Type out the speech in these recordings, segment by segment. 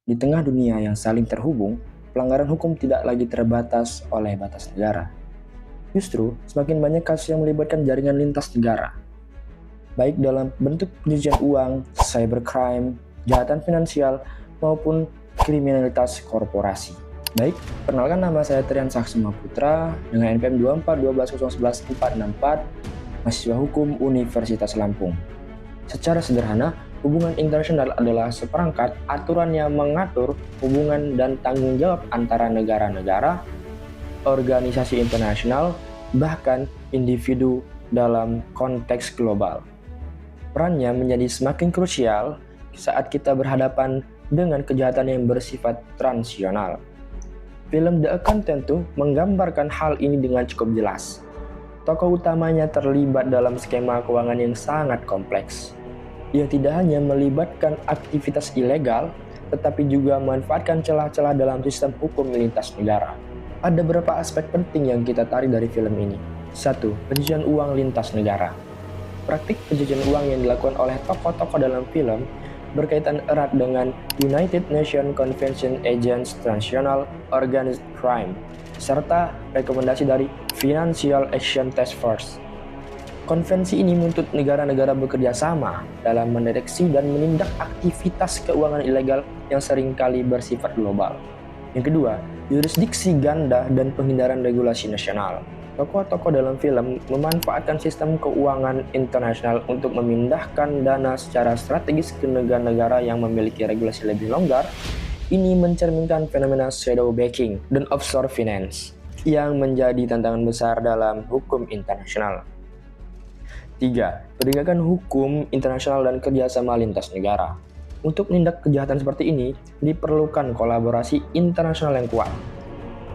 Di tengah dunia yang saling terhubung, pelanggaran hukum tidak lagi terbatas oleh batas negara. Justru, semakin banyak kasus yang melibatkan jaringan lintas negara, baik dalam bentuk pencucian uang, cybercrime, kejahatan finansial, maupun kriminalitas korporasi. Baik, perkenalkan nama saya Trian Saksema Putra dengan NPM 2412011464, mahasiswa hukum Universitas Lampung. Secara sederhana, hubungan internasional adalah seperangkat aturan yang mengatur hubungan dan tanggung jawab antara negara-negara, organisasi internasional, bahkan individu dalam konteks global. Perannya menjadi semakin krusial saat kita berhadapan dengan kejahatan yang bersifat transnasional. Film The Accountant menggambarkan hal ini dengan cukup jelas. Tokoh utamanya terlibat dalam skema keuangan yang sangat kompleks, yang tidak hanya melibatkan aktivitas ilegal, tetapi juga memanfaatkan celah-celah dalam sistem hukum lintas negara. Ada beberapa aspek penting yang kita tarik dari film ini. 1. Pencucian uang lintas negara. Praktik pencucian uang yang dilakukan oleh tokoh-tokoh dalam film berkaitan erat dengan United Nations Convention Against Transnational Organized Crime, serta rekomendasi dari Financial Action Task Force. Konvensi ini menuntut negara-negara bekerja sama dalam mendeteksi dan menindak aktivitas keuangan ilegal yang seringkali bersifat global. Yang kedua, yurisdiksi ganda dan penghindaran regulasi nasional. Tokoh-tokoh dalam film memanfaatkan sistem keuangan internasional untuk memindahkan dana secara strategis ke negara-negara yang memiliki regulasi lebih longgar. Ini mencerminkan fenomena shadow banking dan offshore finance yang menjadi tantangan besar dalam hukum internasional. 3. Penegakan hukum internasional dan kerjasama lintas negara. Untuk menindak kejahatan seperti ini, diperlukan kolaborasi internasional yang kuat,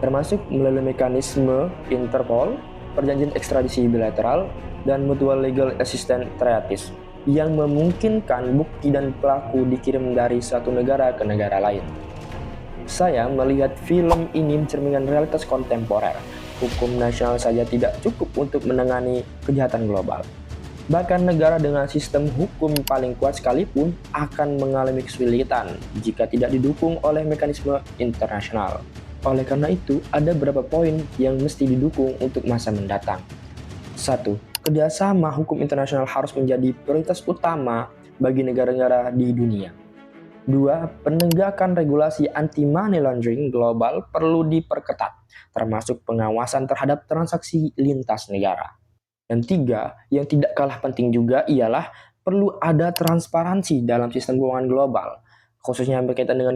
termasuk melalui mekanisme Interpol, perjanjian ekstradisi bilateral, dan mutual legal assistance treaties yang memungkinkan bukti dan pelaku dikirim dari satu negara ke negara lain. Saya melihat film ini mencerminkan realitas kontemporer. Hukum nasional saja tidak cukup untuk menangani kejahatan global. Bahkan negara dengan sistem hukum paling kuat sekalipun akan mengalami kesulitan jika tidak didukung oleh mekanisme internasional. Oleh karena itu, ada beberapa poin yang mesti didukung untuk masa mendatang. 1. Kerjasama hukum internasional harus menjadi prioritas utama bagi negara-negara di dunia. 2. Penegakan regulasi anti-money laundering global perlu diperketat, termasuk pengawasan terhadap transaksi lintas negara. Dan 3, yang tidak kalah penting juga ialah perlu ada transparansi dalam sistem keuangan global, khususnya berkaitan dengan